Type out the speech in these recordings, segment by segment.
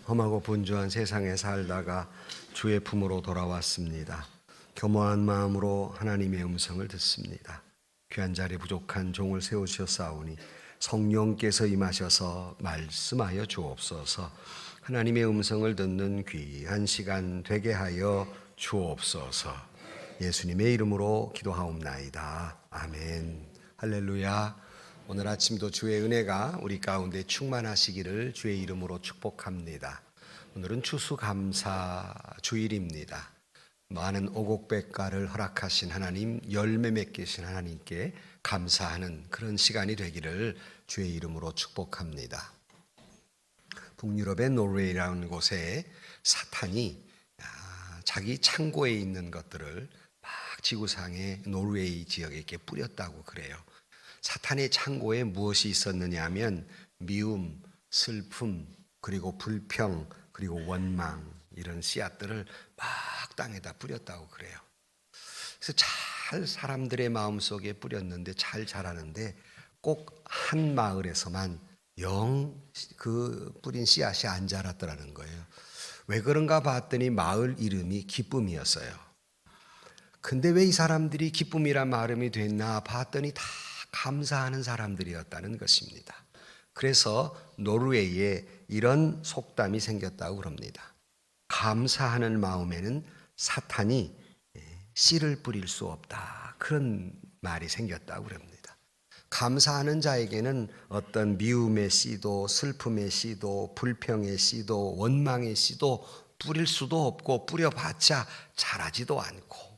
험하고 분주한 세상에 살다가 주의 품으로 돌아왔습니다. 겸허한 마음으로 하나님의 음성을 듣습니다. 귀한 자리 부족한 종을 세우셨사오니 성령께서 임하셔서 말씀하여 주옵소서. 하나님의 음성을 듣는 귀한 시간 되게 하여 주옵소서. 예수님의 이름으로 기도하옵나이다. 아멘. 할렐루야. 오늘 아침도 주의 은혜가 우리 가운데 충만하시기를 주의 이름으로 축복합니다. 오늘은 추수감사 주일입니다. 많은 오곡백과를 허락하신 하나님, 열매 맺기신 하나님께 감사하는 그런 시간이 되기를 주의 이름으로 축복합니다. 북유럽의 노르웨이라는 곳에 사탄이 자기 창고에 있는 것들을 막 지구상의 노르웨이 지역에 이렇게 뿌렸다고 그래요. 사탄의 창고에 무엇이 있었느냐 하면 미움, 슬픔, 그리고 불평, 그리고 원망 이런 씨앗들을 막 땅에다 뿌렸다고 그래요. 그래서 잘 사람들의 마음속에 뿌렸는데 잘 자라는데 꼭 한 마을에서만 영 그 뿌린 씨앗이 안 자랐더라는 거예요. 왜 그런가 봤더니 마을 이름이 기쁨이었어요. 근데 왜 이 사람들이 기쁨이란 말음이 됐나 봤더니 다 감사하는 사람들이었다는 것입니다. 그래서 노르웨이에 이런 속담이 생겼다고 그럽니다. 감사하는 마음에는 사탄이 씨를 뿌릴 수 없다. 그런 말이 생겼다고 그럽니다. 감사하는 자에게는 어떤 미움의 씨도 슬픔의 씨도 불평의 씨도 원망의 씨도 뿌릴 수도 없고 뿌려봤자 자라지도 않고,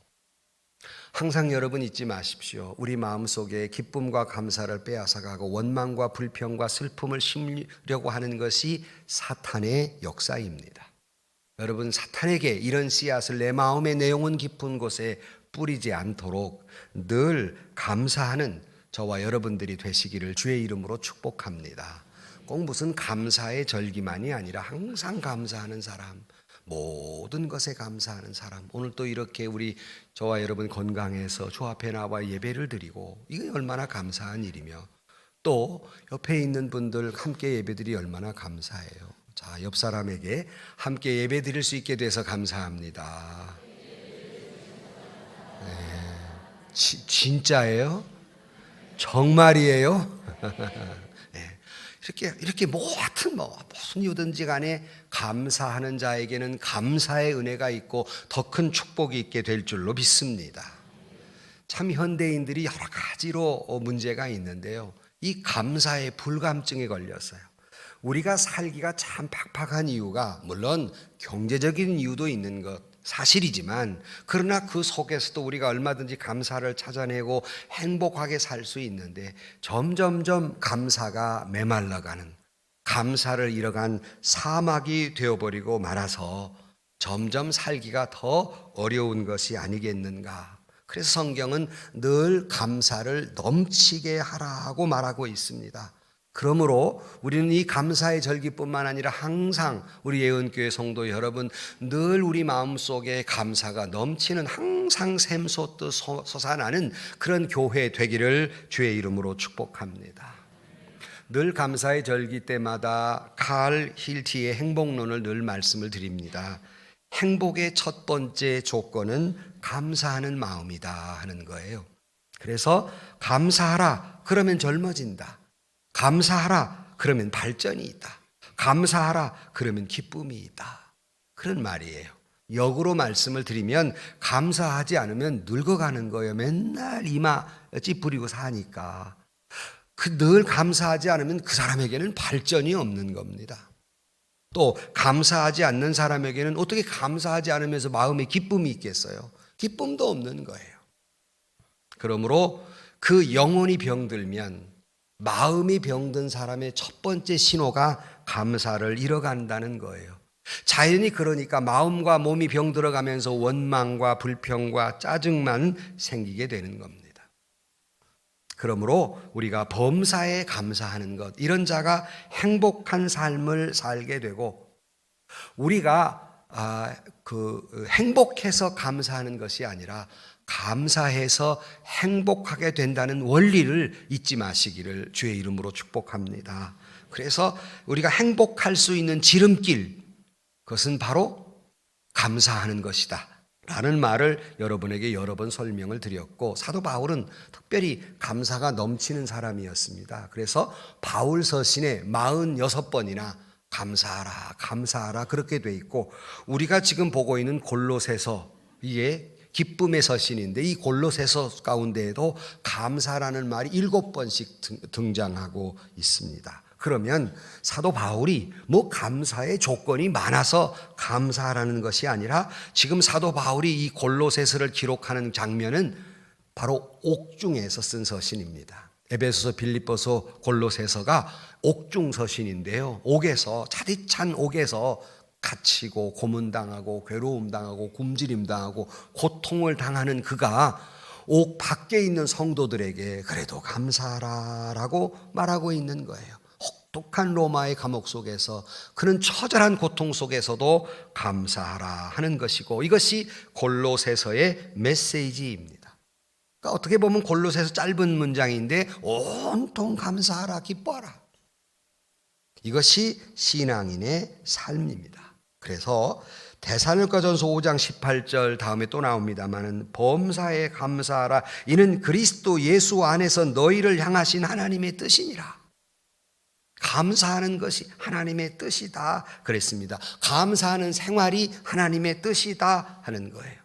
항상 여러분 잊지 마십시오. 우리 마음속에 기쁨과 감사를 빼앗아가고 원망과 불평과 슬픔을 심으려고 하는 것이 사탄의 역사입니다. 여러분, 사탄에게 이런 씨앗을 내 마음의 내용은 깊은 곳에 뿌리지 않도록 늘 감사하는 저와 여러분들이 되시기를 주의 이름으로 축복합니다. 꼭 무슨 감사의 절기만이 아니라 항상 감사하는 사람, 모든 것에 감사하는 사람. 오늘 또 이렇게 우리 저와 여러분 건강해서 주 앞에 나와 예배를 드리고, 이게 얼마나 감사한 일이며, 또 옆에 있는 분들 함께 예배드리 얼마나 감사해요. 자, 옆 사람에게 함께 예배 드릴 수 있게 돼서 감사합니다. 네. 진짜예요? 정말이에요? 네. 이렇게 무슨 이유든지 간에 감사하는 자에게는 감사의 은혜가 있고 더 큰 축복이 있게 될 줄로 믿습니다. 참 현대인들이 여러 가지로 문제가 있는데요. 이 감사의 불감증에 걸렸어요. 우리가 살기가 참 팍팍한 이유가 물론 경제적인 이유도 있는 것 사실이지만, 그러나 그 속에서도 우리가 얼마든지 감사를 찾아내고 행복하게 살 수 있는데 점점점 감사가 메말라가는, 감사를 잃어간 사막이 되어버리고 말아서 점점 살기가 더 어려운 것이 아니겠는가. 그래서 성경은 늘 감사를 넘치게 하라고 말하고 있습니다. 그러므로 우리는 이 감사의 절기뿐만 아니라 항상 우리 예언교회 성도 여러분, 늘 우리 마음속에 감사가 넘치는, 항상 샘솟듯 솟아나는 그런 교회 되기를 주의 이름으로 축복합니다. 늘 감사의 절기 때마다 칼 힐티의 행복론을 늘 말씀을 드립니다. 행복의 첫 번째 조건은 감사하는 마음이다 하는 거예요. 그래서 감사하라 그러면 젊어진다. 감사하라 그러면 발전이 있다. 감사하라 그러면 기쁨이 있다. 그런 말이에요. 역으로 말씀을 드리면 감사하지 않으면 늙어가는 거예요. 맨날 이마 찌푸리고 사니까. 늘 감사하지 않으면 그 사람에게는 발전이 없는 겁니다. 또 감사하지 않는 사람에게는 어떻게 감사하지 않으면서 마음에 기쁨이 있겠어요? 기쁨도 없는 거예요. 그러므로 그 영혼이 병들면, 마음이 병든 사람의 첫 번째 신호가 감사를 잃어간다는 거예요. 자연히 그러니까 마음과 몸이 병들어가면서 원망과 불평과 짜증만 생기게 되는 겁니다. 그러므로 우리가 범사에 감사하는 것, 이런 자가 행복한 삶을 살게 되고, 우리가 행복해서 감사하는 것이 아니라 감사해서 행복하게 된다는 원리를 잊지 마시기를 주의 이름으로 축복합니다. 그래서 우리가 행복할 수 있는 지름길, 그것은 바로 감사하는 것이다 라는 말을 여러분에게 여러 번 설명을 드렸고, 사도 바울은 특별히 감사가 넘치는 사람이었습니다. 그래서 바울 서신에 46번이나 감사하라 감사하라 그렇게 돼 있고, 우리가 지금 보고 있는 골로새서, 이게 기쁨의 서신인데 이 골로새서 가운데에도 감사라는 말이 7번씩 등장하고 있습니다. 그러면 사도 바울이 뭐 감사의 조건이 많아서 감사하라는 것이 아니라, 지금 사도 바울이 이 골로새서를 기록하는 장면은 바로 옥중에서 쓴 서신입니다. 에베소서, 빌립보서, 골로새서가 옥중 서신인데요, 옥에서, 차디찬 옥에서 갇히고 고문당하고 괴로움당하고 굶주림당하고 고통을 당하는 그가 옥 밖에 있는 성도들에게 그래도 감사하라라고 말하고 있는 거예요. 혹독한 로마의 감옥 속에서 그는 처절한 고통 속에서도 감사하라 하는 것이고, 이것이 골로새서의 메시지입니다. 그러니까 어떻게 보면 골로새서 짧은 문장인데 온통 감사하라, 기뻐하라, 이것이 신앙인의 삶입니다. 그래서 데살로니가전서 5장 18절 다음에 또 나옵니다마는, 범사에 감사하라, 이는 그리스도 예수 안에서 너희를 향하신 하나님의 뜻이니라. 감사하는 것이 하나님의 뜻이다 그랬습니다. 감사하는 생활이 하나님의 뜻이다 하는 거예요.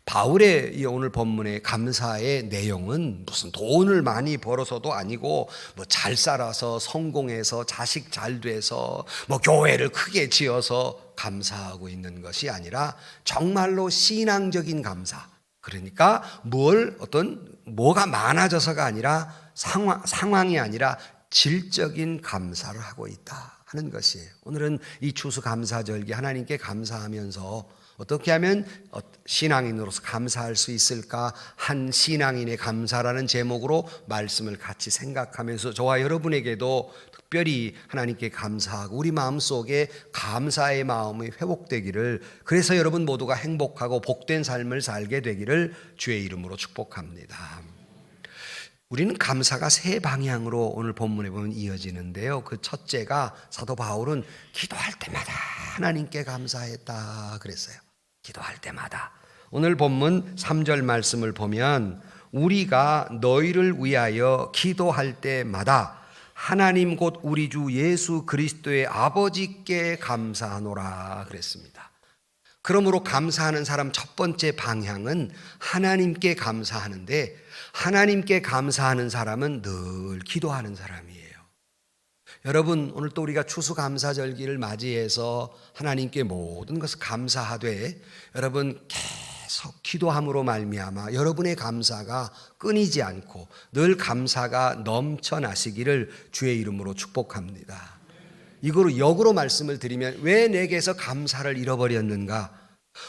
바울의 이 오늘 본문의 감사의 내용은 무슨 돈을 많이 벌어서도 아니고, 뭐 잘 살아서 성공해서 자식 잘 돼서 뭐 교회를 크게 지어서 감사하고 있는 것이 아니라 정말로 신앙적인 감사. 그러니까 뭐가 많아져서가 아니라 상황이 아니라 질적인 감사를 하고 있다 하는 것이에요. 오늘은 이 추수감사절기 하나님께 감사하면서 어떻게 하면 신앙인으로서 감사할 수 있을까, 한 신앙인의 감사라는 제목으로 말씀을 같이 생각하면서 저와 여러분에게도 특별히 하나님께 감사하고 우리 마음속에 감사의 마음이 회복되기를, 그래서 여러분 모두가 행복하고 복된 삶을 살게 되기를 주의 이름으로 축복합니다. 우리는 감사가 세 방향으로 오늘 본문에 보면 이어지는데요, 그 첫째가 사도 바울은 기도할 때마다 하나님께 감사했다 그랬어요. 기도할 때마다. 오늘 본문 3절 말씀을 보면, 우리가 너희를 위하여 기도할 때마다 하나님 곧 우리 주 예수 그리스도의 아버지께 감사하노라 그랬습니다. 그러므로 감사하는 사람 첫 번째 방향은 하나님께 감사하는데, 하나님께 감사하는 사람은 늘 기도하는 사람이에요. 여러분, 오늘 또 우리가 추수감사절기를 맞이해서 하나님께 모든 것을 감사하되, 여러분 계속 기도함으로 말미암아 여러분의 감사가 끊이지 않고 늘 감사가 넘쳐나시기를 주의 이름으로 축복합니다. 이거로 역으로 말씀을 드리면, 왜 내게서 감사를 잃어버렸는가,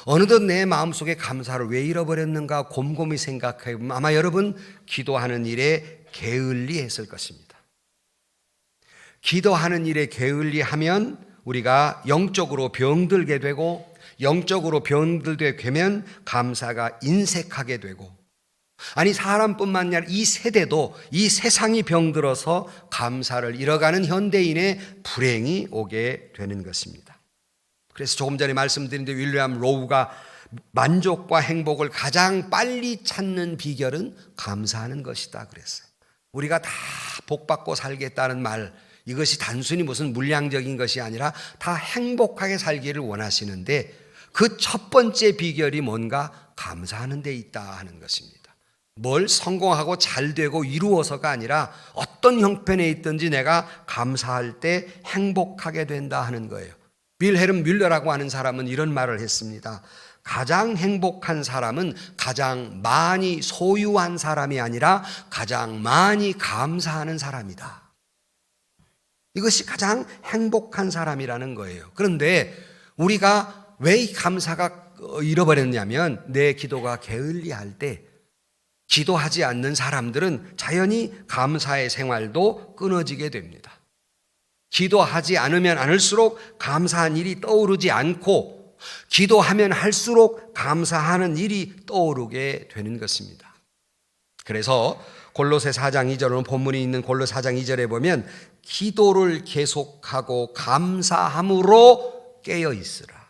어느덧 내 마음속에 감사를 왜 잃어버렸는가 곰곰이 생각해 보면 아마 여러분 기도하는 일에 게을리했을 것입니다. 기도하는 일에 게을리하면 우리가 영적으로 병들게 되고, 영적으로 병들게 되면 감사가 인색하게 되고, 아니 사람뿐만 아니라 이 세대도, 이 세상이 병들어서 감사를 잃어가는 현대인의 불행이 오게 되는 것입니다. 그래서 조금 전에 말씀드린 데 윌리엄 로우가 만족과 행복을 가장 빨리 찾는 비결은 감사하는 것이다 그랬어요. 우리가 다 복받고 살겠다는 말, 이것이 단순히 무슨 물량적인 것이 아니라 다 행복하게 살기를 원하시는데, 그 첫 번째 비결이 뭔가 감사하는 데 있다 하는 것입니다. 뭘 성공하고 잘 되고 이루어서가 아니라 어떤 형편에 있든지 내가 감사할 때 행복하게 된다 하는 거예요. 윌헬름 뮬러라고 하는 사람은 이런 말을 했습니다. 가장 행복한 사람은 가장 많이 소유한 사람이 아니라 가장 많이 감사하는 사람이다. 이것이 가장 행복한 사람이라는 거예요. 그런데 우리가 왜 이 감사가 잃어버렸냐면, 내 기도가 게을리할 때 기도하지 않는 사람들은 자연히 감사의 생활도 끊어지게 됩니다. 기도하지 않으면 않을수록 감사한 일이 떠오르지 않고, 기도하면 할수록 감사하는 일이 떠오르게 되는 것입니다. 그래서 골로새 4장 2절은 본문이 있는 골로새 4장 2절에 보면, 기도를 계속하고 감사함으로 깨어 있으라.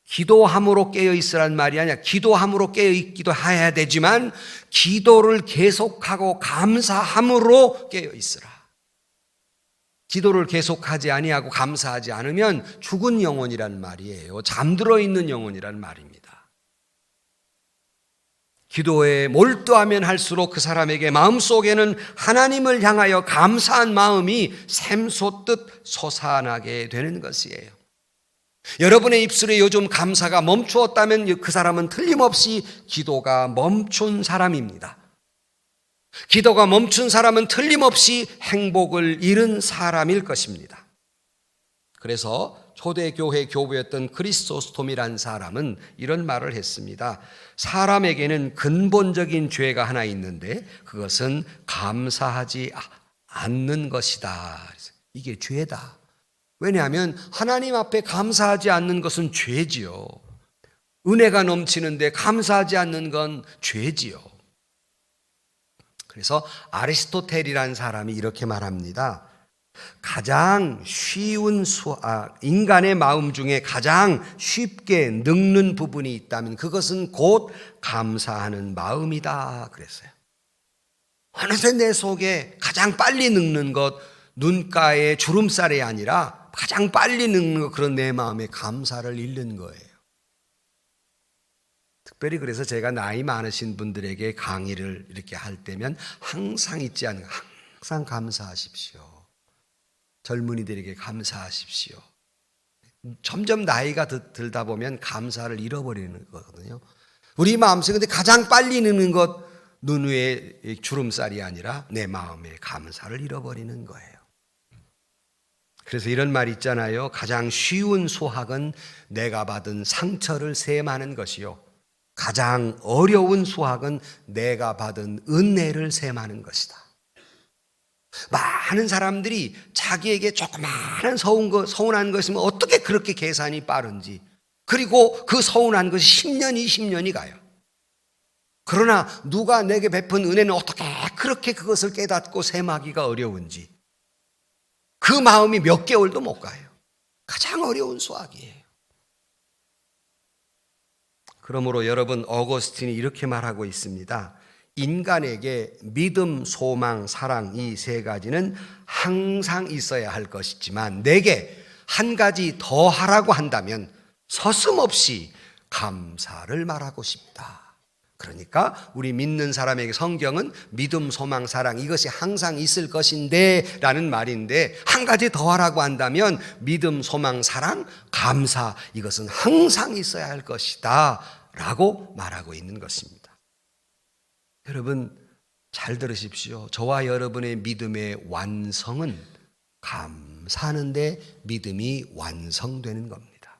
기도함으로 깨어 있으란 말이 아니야. 기도함으로 깨어 있기도 해야 되지만 기도를 계속하고 감사함으로 깨어 있으라. 기도를 계속하지 아니하고 감사하지 않으면 죽은 영혼이란 말이에요. 잠들어 있는 영혼이란 말입니다. 기도에 몰두하면 할수록 그 사람에게 마음속에는 하나님을 향하여 감사한 마음이 샘솟듯 솟아나게 되는 것이에요. 여러분의 입술에 요즘 감사가 멈추었다면 그 사람은 틀림없이 기도가 멈춘 사람입니다. 기도가 멈춘 사람은 틀림없이 행복을 잃은 사람일 것입니다. 그래서 초대교회 교부였던 크리소스톰이라는 사람은 이런 말을 했습니다. 사람에게는 근본적인 죄가 하나 있는데 그것은 감사하지 않는 것이다. 이게 죄다. 왜냐하면 하나님 앞에 감사하지 않는 것은 죄지요. 은혜가 넘치는데 감사하지 않는 건 죄지요. 그래서 아리스토텔이라는 사람이 이렇게 말합니다. 가장 쉬운 인간의 마음 중에 가장 쉽게 늙는 부분이 있다면 그것은 곧 감사하는 마음이다 그랬어요. 어느새 내 속에 가장 빨리 늙는 것, 눈가의 주름살이 아니라 가장 빨리 늙는 것, 그런 내 마음에 감사를 잃는 거예요. 특별히 그래서 제가 나이 많으신 분들에게 강의를 이렇게 할 때면 항상 잊지 않는, 항상 감사하십시오. 젊은이들에게 감사하십시오. 점점 나이가 들다 보면 감사를 잃어버리는 거거든요. 우리 마음속에 근데 가장 빨리 늙는 것, 눈 위에 주름살이 아니라 내 마음에 감사를 잃어버리는 거예요. 그래서 이런 말 있잖아요. 가장 쉬운 수학은 내가 받은 상처를 셈하는 것이요, 가장 어려운 수학은 내가 받은 은혜를 셈하는 것이다. 많은 사람들이 자기에게 조그마한 서운한 거 있으면 어떻게 그렇게 계산이 빠른지, 그리고 그 서운한 것이 10년, 20년이 가요. 그러나 누가 내게 베푼 은혜는 어떻게 그렇게 그것을 깨닫고 셈하기가 어려운지, 그 마음이 몇 개월도 못 가요. 가장 어려운 수학이에요. 그러므로 여러분, 어거스틴이 이렇게 말하고 있습니다. 인간에게 믿음, 소망, 사랑, 이 세 가지는 항상 있어야 할 것이지만 내게 한 가지 더 하라고 한다면 서슴없이 감사를 말하고 싶다. 그러니까 우리 믿는 사람에게 성경은 믿음, 소망, 사랑 이것이 항상 있을 것인데 라는 말인데, 한 가지 더 하라고 한다면 믿음, 소망, 사랑, 감사 이것은 항상 있어야 할 것이다 라고 말하고 있는 것입니다. 여러분 잘 들으십시오. 저와 여러분의 믿음의 완성은 감사하는데 믿음이 완성되는 겁니다.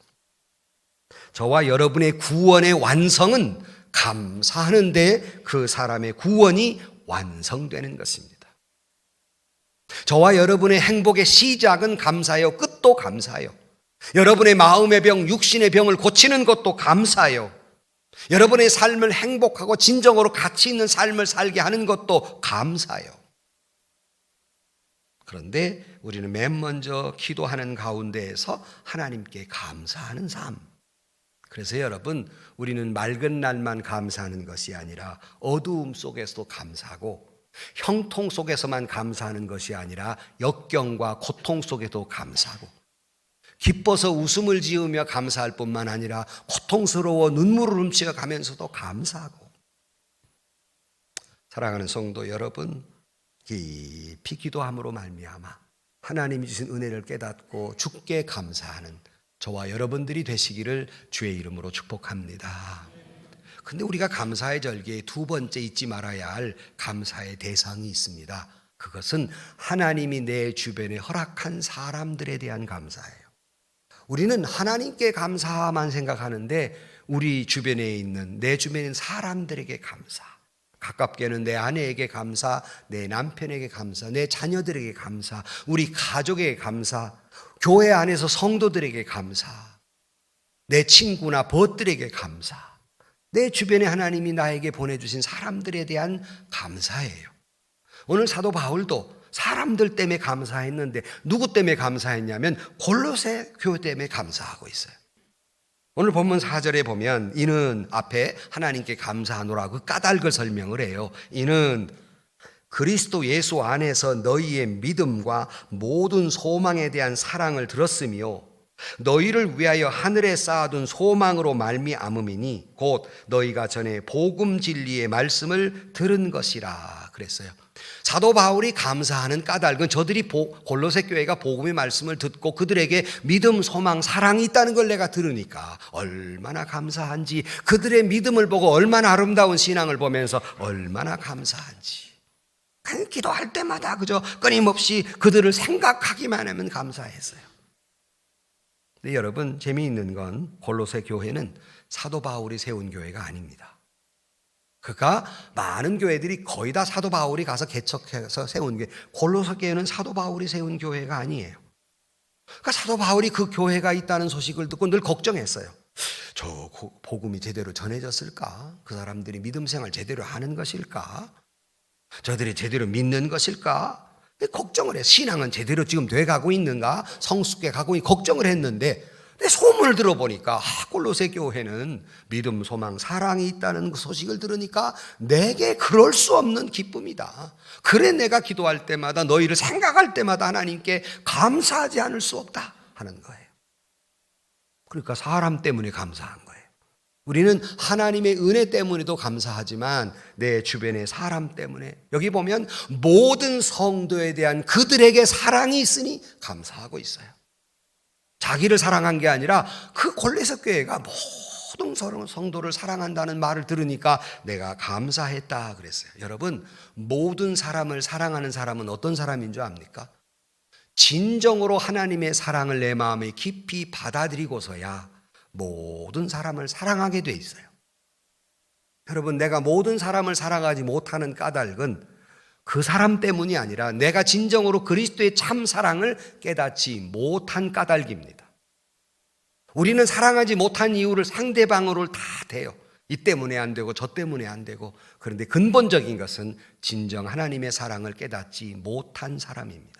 저와 여러분의 구원의 완성은 감사하는데 그 사람의 구원이 완성되는 것입니다. 저와 여러분의 행복의 시작은 감사요, 끝도 감사요. 여러분의 마음의 병, 육신의 병을 고치는 것도 감사요. 여러분의 삶을 행복하고 진정으로 가치 있는 삶을 살게 하는 것도 감사요. 그런데 우리는 맨 먼저 기도하는 가운데에서 하나님께 감사하는 삶. 그래서 여러분, 우리는 맑은 날만 감사하는 것이 아니라 어두움 속에서도 감사하고, 형통 속에서만 감사하는 것이 아니라 역경과 고통 속에도 감사하고, 기뻐서 웃음을 지으며 감사할 뿐만 아니라 고통스러워 눈물을 훔쳐 가면서도 감사하고. 사랑하는 성도 여러분, 깊이 기도함으로 말미암아 하나님이 주신 은혜를 깨닫고 주께 감사하는 저와 여러분들이 되시기를 주의 이름으로 축복합니다. 근데 우리가 감사의 절기에 두 번째 잊지 말아야 할 감사의 대상이 있습니다. 그것은 하나님이 내 주변에 허락한 사람들에 대한 감사예요. 우리는 하나님께 감사만 생각하는데 우리 주변에 있는, 내 주변에 있는 사람들에게 감사, 가깝게는 내 아내에게 감사, 내 남편에게 감사, 내 자녀들에게 감사, 우리 가족에게 감사, 교회 안에서 성도들에게 감사, 내 친구나 벗들에게 감사, 내 주변에 하나님이 나에게 보내주신 사람들에 대한 감사예요. 오늘 사도 바울도 사람들 때문에 감사했는데 누구 때문에 감사했냐면 골로새 교회 때문에 감사하고 있어요. 오늘 본문 4절에 보면 이는 앞에 하나님께 감사하노라 그 까닭을 설명을 해요. 이는 그리스도 예수 안에서 너희의 믿음과 모든 소망에 대한 사랑을 들었으며 너희를 위하여 하늘에 쌓아둔 소망으로 말미암음이니 곧 너희가 전에 복음 진리의 말씀을 들은 것이라 그랬어요. 사도 바울이 감사하는 까닭은 저들이 골로새 교회가 복음의 말씀을 듣고 그들에게 믿음, 소망, 사랑이 있다는 걸 내가 들으니까 얼마나 감사한지, 그들의 믿음을 보고 얼마나 아름다운 신앙을 보면서 얼마나 감사한지, 기도할 때마다 그저 끊임없이 그들을 생각하기만 하면 감사했어요. 근데 여러분, 재미있는 건 골로새 교회는 사도 바울이 세운 교회가 아닙니다. 그가 많은 교회들이 거의 다 사도 바울이 가서 개척해서 세운 게, 골로새 교회는 사도 바울이 세운 교회가 아니에요. 그러니까 사도 바울이 그 교회가 있다는 소식을 듣고 늘 걱정했어요. 저 복음이 제대로 전해졌을까? 그 사람들이 믿음 생활 제대로 하는 것일까? 저들이 제대로 믿는 것일까? 걱정을 해. 신앙은 제대로 지금 돼가고 있는가? 성숙해 가고 걱정을 했는데 소문을 들어보니까 골로새 교회는 믿음, 소망, 사랑이 있다는 그 소식을 들으니까 내게 그럴 수 없는 기쁨이다. 그래 내가 기도할 때마다 너희를 생각할 때마다 하나님께 감사하지 않을 수 없다 하는 거예요. 그러니까 사람 때문에 감사한 거예요. 우리는 하나님의 은혜 때문에도 감사하지만 내 주변의 사람 때문에, 여기 보면 모든 성도에 대한 그들에게 사랑이 있으니 감사하고 있어요. 자기를 사랑한 게 아니라 그 골로새 교회가 모든 성도를 사랑한다는 말을 들으니까 내가 감사했다 그랬어요. 여러분, 모든 사람을 사랑하는 사람은 어떤 사람인 줄 압니까? 진정으로 하나님의 사랑을 내 마음에 깊이 받아들이고서야 모든 사람을 사랑하게 돼 있어요. 여러분, 내가 모든 사람을 사랑하지 못하는 까닭은 그 사람 때문이 아니라 내가 진정으로 그리스도의 참 사랑을 깨닫지 못한 까닭입니다. 우리는 사랑하지 못한 이유를 상대방으로 다 대요. 이 때문에 안 되고 저 때문에 안 되고. 그런데 근본적인 것은 진정 하나님의 사랑을 깨닫지 못한 사람입니다.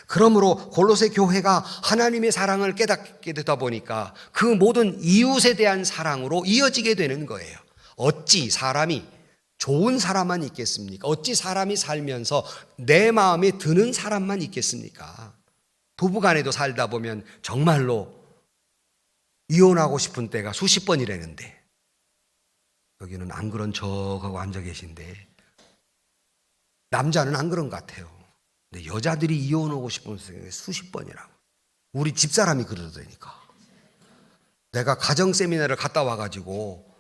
그러므로 골로새 교회가 하나님의 사랑을 깨닫게 되다 보니까 그 모든 이웃에 대한 사랑으로 이어지게 되는 거예요. 어찌 사람이 좋은 사람만 있겠습니까? 어찌 사람이 살면서 내 마음에 드는 사람만 있겠습니까? 부부간에도 살다 보면 정말로 이혼하고 싶은 때가 수십 번이라는데, 여기는 안 그런 척하고 앉아 계신데 남자는 안 그런 것 같아요. 근데 여자들이 이혼하고 싶은 때가 수십 번이라고. 우리 집사람이 그러더니까. 내가 가정 세미나를 갔다 와가지고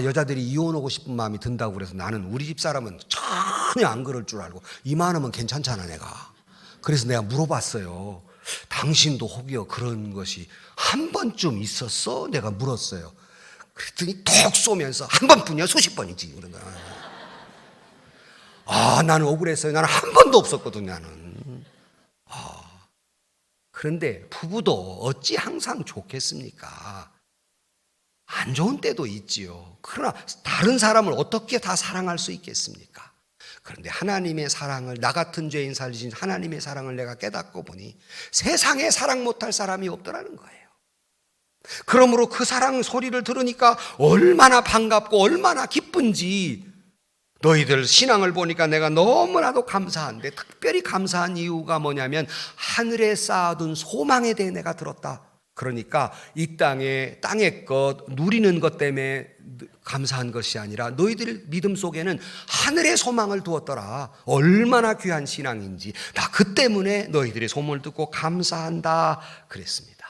여자들이 이혼하고 싶은 마음이 든다고 그래서 나는 우리 집사람은 전혀 안 그럴 줄 알고, 이만하면 괜찮잖아 내가. 그래서 내가 물어봤어요. 당신도 혹여 그런 것이 한 번쯤 있었어? 내가 물었어요. 그랬더니 톡 쏘면서 한 번뿐이야? 수십 번이지 그런 거야. 나는 억울했어요. 나는 한 번도 없었거든 나는. 그런데 부부도 어찌 항상 좋겠습니까? 안 좋은 때도 있지요. 그러나 다른 사람을 어떻게 다 사랑할 수 있겠습니까? 그런데 하나님의 사랑을, 나 같은 죄인 살리신 하나님의 사랑을 내가 깨닫고 보니 세상에 사랑 못할 사람이 없더라는 거예요. 그러므로 그 사랑 소리를 들으니까 얼마나 반갑고 얼마나 기쁜지, 너희들 신앙을 보니까 내가 너무나도 감사한데, 특별히 감사한 이유가 뭐냐면 하늘에 쌓아둔 소망에 대해 내가 들었다. 그러니까 이 땅의 것, 누리는 것 때문에 감사한 것이 아니라 너희들 믿음 속에는 하늘의 소망을 두었더라. 얼마나 귀한 신앙인지. 나 그 때문에 너희들의 소문을 듣고 감사한다 그랬습니다.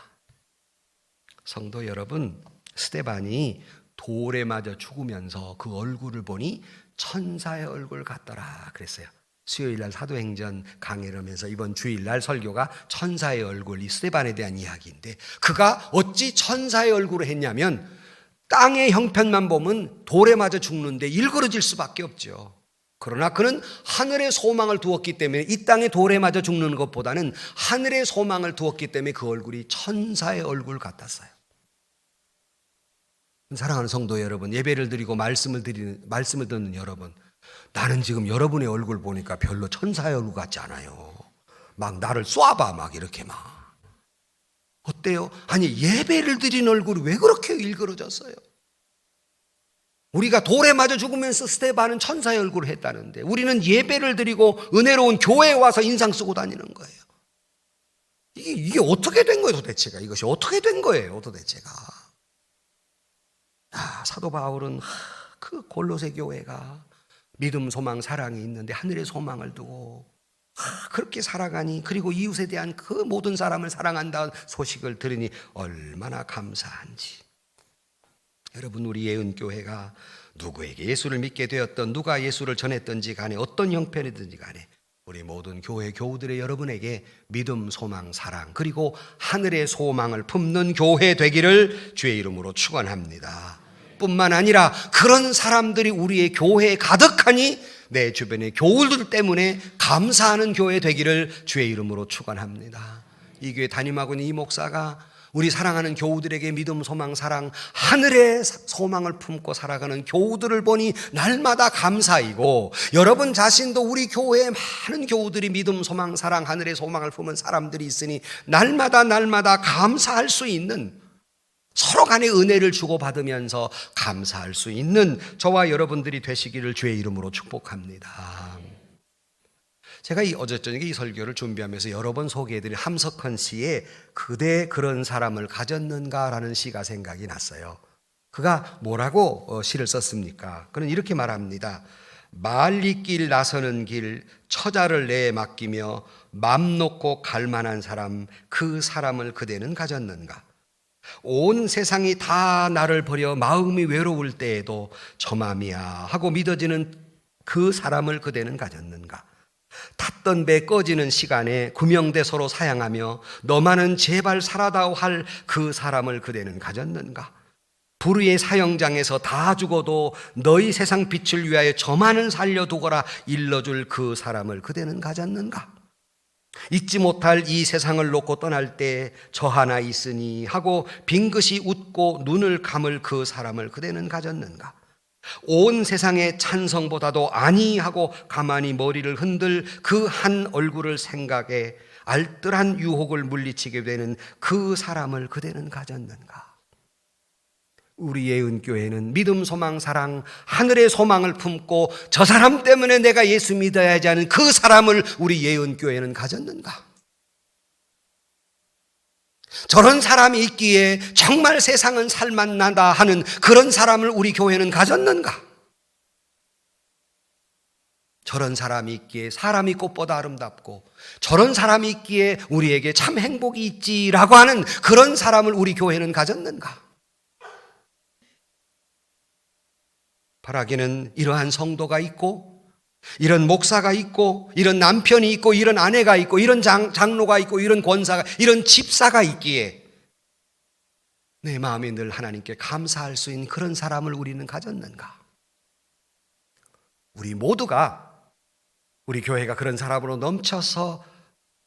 성도 여러분, 스데반이 돌에 맞아 죽으면서 그 얼굴을 보니 천사의 얼굴 같더라 그랬어요. 수요일날 사도행전 강의를 하면서 이번 주일날 설교가 천사의 얼굴, 이 스데반에 대한 이야기인데, 그가 어찌 천사의 얼굴을 했냐면 땅의 형편만 보면 돌에 맞아 죽는데 일그러질 수밖에 없죠. 그러나 그는 하늘의 소망을 두었기 때문에 이 땅에 돌에 맞아 죽는 것보다는 하늘의 소망을 두었기 때문에 그 얼굴이 천사의 얼굴 같았어요. 사랑하는 성도 여러분, 예배를 드리고 말씀을 듣는 여러분, 나는 지금 여러분의 얼굴 보니까 별로 천사의 얼굴 같지 않아요. 막 나를 쏴봐 막 이렇게 막. 어때요? 아니 예배를 드린 얼굴이 왜 그렇게 일그러졌어요? 우리가 돌에 맞아 죽으면서 스데반은 천사의 얼굴을 했다는데 우리는 예배를 드리고 은혜로운 교회에 와서 인상 쓰고 다니는 거예요. 이게 어떻게 된 거예요 도대체가? 이것이 어떻게 된 거예요 도대체가? 사도 바울은 그 골로새 교회가 믿음, 소망, 사랑이 있는데 하늘의 소망을 두고 그렇게 살아가니, 그리고 이웃에 대한 그 모든 사람을 사랑한다는 소식을 들으니 얼마나 감사한지. 여러분, 우리 예은교회가 누구에게 예수를 믿게 되었던, 누가 예수를 전했든지 간에, 어떤 형편이든지 간에 우리 모든 교회 교우들의 여러분에게 믿음, 소망, 사랑, 그리고 하늘의 소망을 품는 교회 되기를 주의 이름으로 축원합니다. 뿐만 아니라 그런 사람들이 우리의 교회에 가득하니 내 주변의 교우들 때문에 감사하는 교회 되기를 주의 이름으로 축원합니다. 이 교회 담임하고 있는 이 목사가 우리 사랑하는 교우들에게 믿음, 소망, 사랑, 하늘의 소망을 품고 살아가는 교우들을 보니 날마다 감사이고, 여러분 자신도 우리 교회에 많은 교우들이 믿음, 소망, 사랑, 하늘의 소망을 품은 사람들이 있으니 날마다 감사할 수 있는, 서로 간의 은혜를 주고받으면서 감사할 수 있는 저와 여러분들이 되시기를 주의 이름으로 축복합니다. 제가 어제 저녁에 이 설교를 준비하면서 여러 번 소개해드린 함석헌 씨의 그대 그런 사람을 가졌는가라는 시가 생각이 났어요. 그가 뭐라고 시를 썼습니까? 그는 이렇게 말합니다. 말리길 나서는 길 처자를 내에 맡기며 맘 놓고 갈 만한 사람, 그 사람을 그대는 가졌는가? 온 세상이 다 나를 버려 마음이 외로울 때에도 저 맘이야 하고 믿어지는 그 사람을 그대는 가졌는가? 탔던 배 꺼지는 시간에 구명대소로 사양하며 너만은 제발 살아다오 할 그 사람을 그대는 가졌는가? 불의의 사형장에서 다 죽어도 너희 세상 빛을 위하여 저만은 살려두거라 일러줄 그 사람을 그대는 가졌는가? 잊지 못할 이 세상을 놓고 떠날 때 저 하나 있으니 하고 빙긋이 웃고 눈을 감을 그 사람을 그대는 가졌는가? 온 세상의 찬성보다도 아니 하고 가만히 머리를 흔들 그 한 얼굴을 생각해 알뜰한 유혹을 물리치게 되는 그 사람을 그대는 가졌는가? 우리 예은교회는 믿음, 소망, 사랑, 하늘의 소망을 품고 저 사람 때문에 내가 예수 믿어야지 하는 그 사람을 우리 예은교회는 가졌는가? 저런 사람이 있기에 정말 세상은 살맛나다 하는 그런 사람을 우리 교회는 가졌는가? 저런 사람이 있기에 사람이 꽃보다 아름답고 저런 사람이 있기에 우리에게 참 행복이 있지라고 하는 그런 사람을 우리 교회는 가졌는가? 바라기는 이러한 성도가 있고 이런 목사가 있고 이런 남편이 있고 이런 아내가 있고 이런 장로가 있고 이런 권사가 이런 집사가 있기에 내 마음이 늘 하나님께 감사할 수 있는 그런 사람을 우리는 가졌는가? 우리 모두가 우리 교회가 그런 사람으로 넘쳐서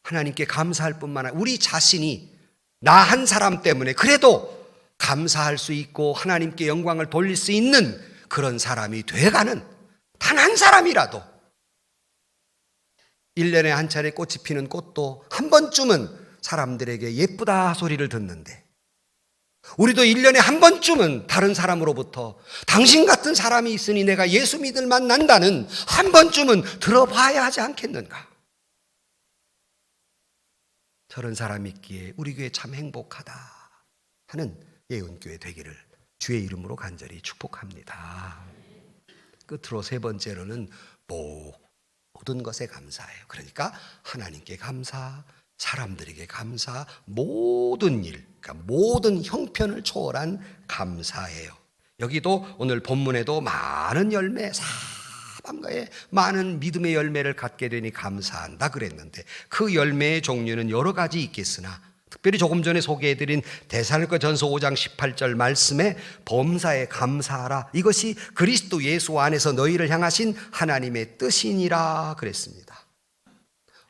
하나님께 감사할 뿐만 아니라 우리 자신이 나 한 사람 때문에 그래도 감사할 수 있고 하나님께 영광을 돌릴 수 있는 그런 사람이 돼가는 단 한 사람이라도 1년에 한 차례 꽃이 피는 꽃도 한 번쯤은 사람들에게 예쁘다 소리를 듣는데 우리도 1년에 한 번쯤은 다른 사람으로부터 당신 같은 사람이 있으니 내가 예수 믿을 만 난다는 한 번쯤은 들어봐야 하지 않겠는가? 저런 사람이 있기에 우리 교회 참 행복하다 하는 예은교회 되기를 주의 이름으로 간절히 축복합니다. 끝으로 세 번째로는 모든 것에 감사해요. 그러니까 하나님께 감사, 사람들에게 감사, 모든 일, 그러니까 모든 형편을 초월한 감사예요. 여기도 오늘 본문에도 많은 열매, 사방가에 많은 믿음의 열매를 갖게 되니 감사한다 그랬는데 그 열매의 종류는 여러 가지 있겠으나 특별히 조금 전에 소개해드린 데살로니가전서 5장 18절 말씀에 범사에 감사하라. 이것이 그리스도 예수 안에서 너희를 향하신 하나님의 뜻이니라 그랬습니다.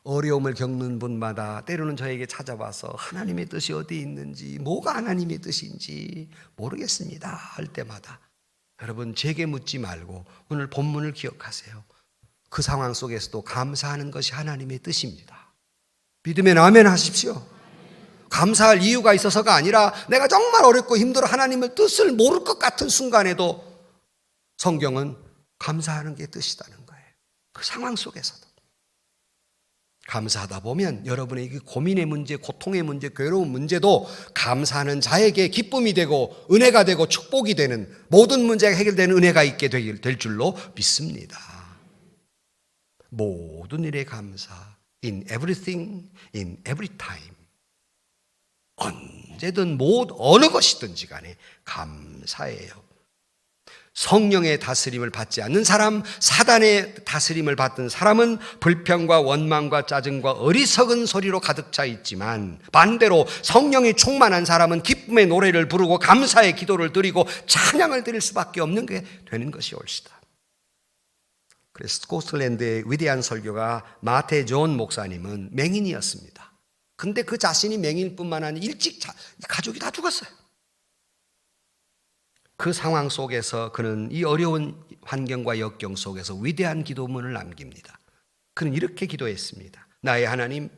어려움을 겪는 분마다 때로는 저에게 찾아와서 하나님의 뜻이 어디 있는지, 뭐가 하나님의 뜻인지 모르겠습니다 할 때마다 여러분, 제게 묻지 말고 오늘 본문을 기억하세요. 그 상황 속에서도 감사하는 것이 하나님의 뜻입니다. 믿으면 아멘 하십시오. 감사할 이유가 있어서가 아니라 내가 정말 어렵고 힘들어 하나님의 뜻을 모를 것 같은 순간에도 성경은 감사하는 게 뜻이라는 거예요. 그 상황 속에서도. 감사하다 보면 여러분의 그 고민의 문제, 고통의 문제, 괴로운 문제도 감사하는 자에게 기쁨이 되고 은혜가 되고 축복이 되는, 모든 문제가 해결되는 은혜가 있게 될 줄로 믿습니다. 모든 일에 감사. In everything, in every time. 언제든 어느 것이든지 간에 감사해요. 성령의 다스림을 받지 않는 사람, 사단의 다스림을 받던 사람은 불평과 원망과 짜증과 어리석은 소리로 가득 차 있지만, 반대로 성령이 충만한 사람은 기쁨의 노래를 부르고 감사의 기도를 드리고 찬양을 드릴 수밖에 없는 게 되는 것이 옳시다. 그래서 스코틀랜드의 위대한 설교가 마테 존 목사님은 맹인이었습니다. 근데 그 자신이 맹인일 뿐만 아니라 일찍 가족이 다 죽었어요. 그 상황 속에서 그는 이 어려운 환경과 역경 속에서 위대한 기도문을 남깁니다. 그는 이렇게 기도했습니다. 나의 하나님,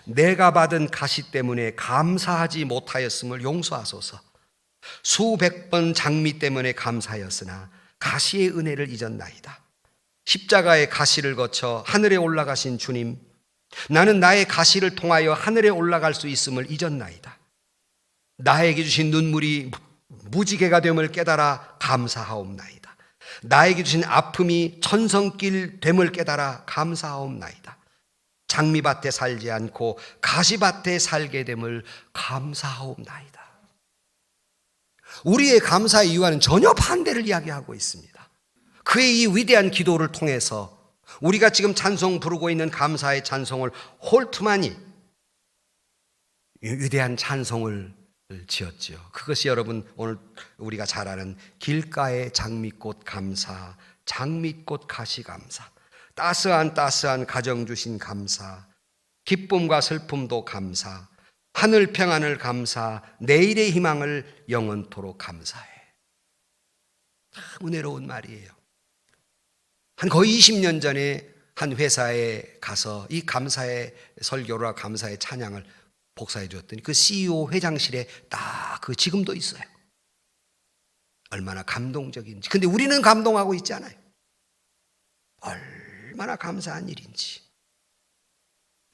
내가 받은 가시 때문에 감사하지 못하였음을 용서하소서. 수백 번 장미 때문에 감사하였으나 가시의 은혜를 잊었나이다. 십자가의 가시를 거쳐 하늘에 올라가신 주님, 나는 나의 가시를 통하여 하늘에 올라갈 수 있음을 잊었나이다. 나에게 주신 눈물이 무지개가 됨을 깨달아 감사하옵나이다. 나에게 주신 아픔이 천성길 됨을 깨달아 감사하옵나이다. 장미밭에 살지 않고 가시밭에 살게 됨을 감사하옵나이다. 우리의 감사의 이유와는 전혀 반대를 이야기하고 있습니다. 그의 이 위대한 기도를 통해서 우리가 지금 찬송 부르고 있는 감사의 찬송을 홀트만이 위대한 찬송을 지었지요. 그것이 여러분 오늘 우리가 잘 아는 길가의 장미꽃 감사, 장미꽃 가시 감사, 따스한 가정 주신 감사, 기쁨과 슬픔도 감사, 하늘 평안을 감사, 내일의 희망을 영원토록 감사해. 참 은혜로운 말이에요. 한 거의 20년 전에 한 회사에 가서 이 감사의 설교와 감사의 찬양을 복사해 주었더니 그 CEO 회장실에 딱 그 지금도 있어요. 얼마나 감동적인지. 근데 우리는 감동하고 있지 않아요. 얼마나 감사한 일인지.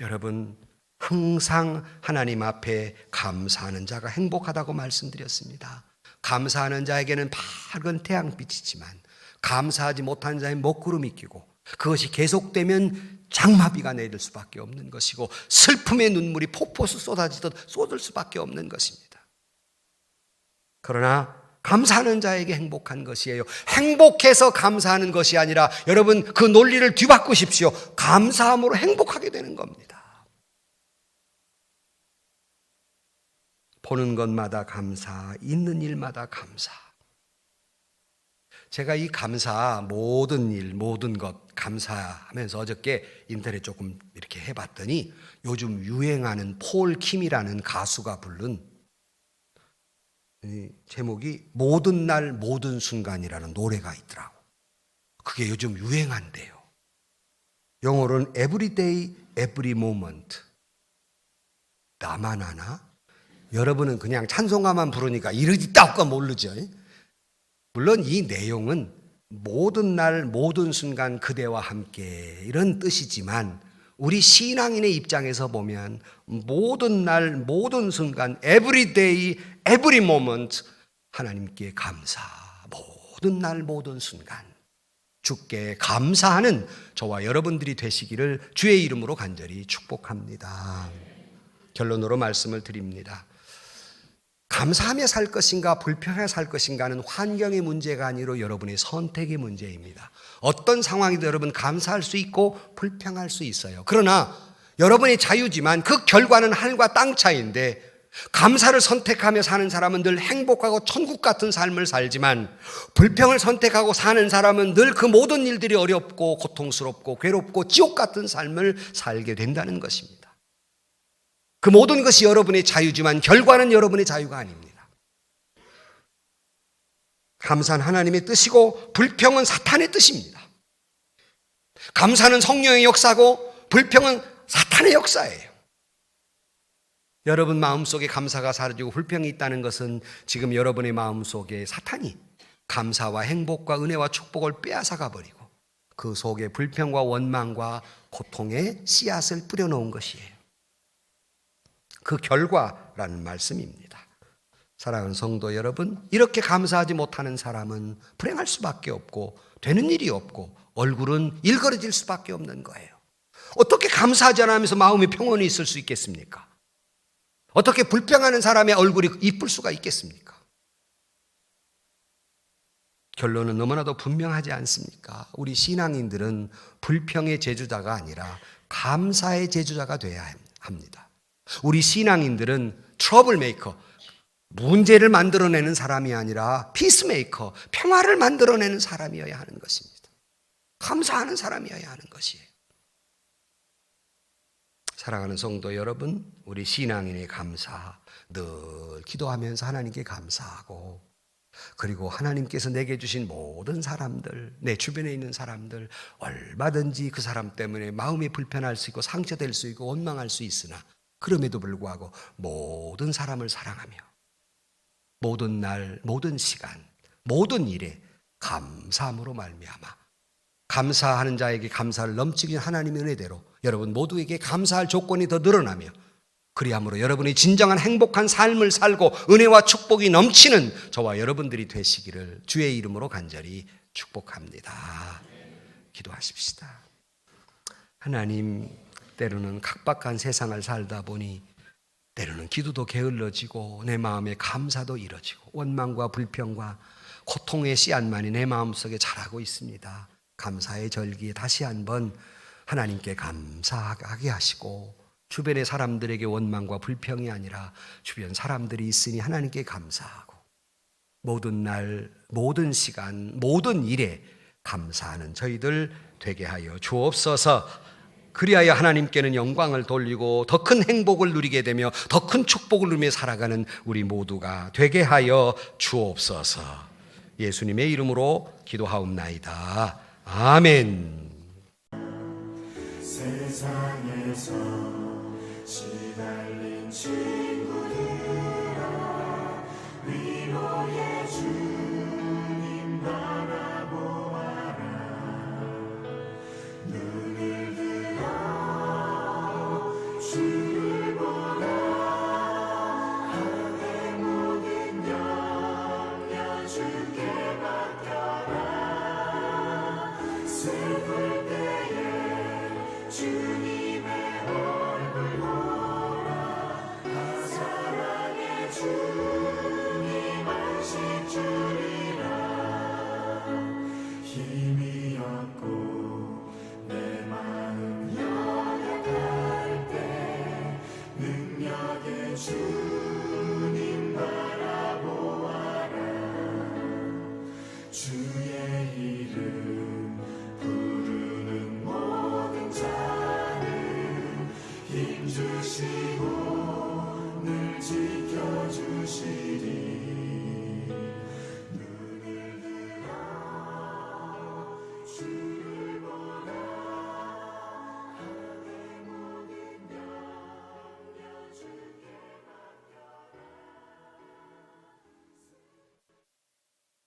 여러분, 항상 하나님 앞에 감사하는 자가 행복하다고 말씀드렸습니다. 감사하는 자에게는 밝은 태양빛이지만 감사하지 못한 자의 먹구름이 끼고, 그것이 계속되면 장마비가 내릴 수밖에 없는 것이고 슬픔의 눈물이 폭포수 쏟아지듯 쏟을 수밖에 없는 것입니다. 그러나 감사하는 자에게 행복한 것이에요. 행복해서 감사하는 것이 아니라 여러분 그 논리를 뒤바꾸십시오. 감사함으로 행복하게 되는 겁니다. 보는 것마다 감사, 있는 일마다 감사. 제가 이 감사, 모든 일, 모든 것 감사하면서 어저께 인터넷 조금 이렇게 해봤더니 요즘 유행하는 폴 킴이라는 가수가 부른 제목이 모든 날 모든 순간이라는 노래가 있더라고. 그게 요즘 유행한대요. 영어로는 Every day, every moment. 나만 아나? 여러분은 그냥 찬송가만 부르니까 이러지 따까 모르죠. 물론 이 내용은 모든 날 모든 순간 그대와 함께 이런 뜻이지만 우리 신앙인의 입장에서 보면 모든 날 모든 순간 every day every moment 하나님께 감사, 모든 날 모든 순간 주께 감사하는 저와 여러분들이 되시기를 주의 이름으로 간절히 축복합니다. 결론으로 말씀을 드립니다. 감사하며 살 것인가 불평하며 살 것인가는 환경의 문제가 아니라 여러분의 선택의 문제입니다. 어떤 상황이든 여러분 감사할 수 있고 불평할 수 있어요. 그러나 여러분의 자유지만 그 결과는 하늘과 땅 차이인데, 감사를 선택하며 사는 사람은 늘 행복하고 천국 같은 삶을 살지만 불평을 선택하고 사는 사람은 늘 그 모든 일들이 어렵고 고통스럽고 괴롭고 지옥 같은 삶을 살게 된다는 것입니다. 그 모든 것이 여러분의 자유지만 결과는 여러분의 자유가 아닙니다. 감사는 하나님의 뜻이고 불평은 사탄의 뜻입니다. 감사는 성령의 역사고 불평은 사탄의 역사예요. 여러분 마음속에 감사가 사라지고 불평이 있다는 것은 지금 여러분의 마음속에 사탄이 감사와 행복과 은혜와 축복을 빼앗아가 버리고 그 속에 불평과 원망과 고통의 씨앗을 뿌려놓은 것이에요. 그 결과라는 말씀입니다. 사랑하는 성도 여러분, 이렇게 감사하지 못하는 사람은 불행할 수밖에 없고 되는 일이 없고 얼굴은 일그러질 수밖에 없는 거예요. 어떻게 감사하지 않으면서 마음이 평온히 있을 수 있겠습니까? 어떻게 불평하는 사람의 얼굴이 이쁠 수가 있겠습니까? 결론은 너무나도 분명하지 않습니까? 우리 신앙인들은 불평의 제주자가 아니라 감사의 제주자가 되어야 합니다. 우리 신앙인들은 트러블 메이커, 문제를 만들어내는 사람이 아니라 피스메이커, 평화를 만들어내는 사람이어야 하는 것입니다. 감사하는 사람이어야 하는 것이에요. 사랑하는 성도 여러분, 우리 신앙인의 감사, 늘 기도하면서 하나님께 감사하고, 그리고 하나님께서 내게 주신 모든 사람들, 내 주변에 있는 사람들, 얼마든지 그 사람 때문에 마음이 불편할 수 있고 상처될 수 있고 원망할 수 있으나 그럼에도 불구하고 모든 사람을 사랑하며 모든 날, 모든 시간, 모든 일에 감사함으로 말미암아 감사하는 자에게 감사를 넘치긴 하나님의 은혜대로 여러분 모두에게 감사할 조건이 더 늘어나며 그리함으로 여러분이 진정한 행복한 삶을 살고 은혜와 축복이 넘치는 저와 여러분들이 되시기를 주의 이름으로 간절히 축복합니다. 기도하십시다. 하나님, 때로는 각박한 세상을 살다 보니 때로는 기도도 게을러지고 내 마음에 감사도 잃어지고 원망과 불평과 고통의 씨앗만이 내 마음속에 자라고 있습니다. 감사의 절기에 다시 한번 하나님께 감사하게 하시고 주변의 사람들에게 원망과 불평이 아니라 주변 사람들이 있으니 하나님께 감사하고 모든 날, 모든 시간, 모든 일에 감사하는 저희들 되게 하여 주옵소서. 그리하여 하나님께는 영광을 돌리고 더 큰 행복을 누리게 되며 더 큰 축복을 누리며 살아가는 우리 모두가 되게 하여 주옵소서. 예수님의 이름으로 기도하옵나이다. 아멘. 세상에서 시달린 친구들아 위로의 주님 바라보아라. 눈을 들어 주를 보라. 하늘의 모든 영역 주께 맡겨라. 슬플 때에 주님의 얼굴 보라. 사랑의 주님 안식 주리라. 힘이 없고 내 마음 연약할 때 능력의 주님 바라보아라. 주의 이름 부르는 모든 자는 힘주시고 늘 지켜주시리.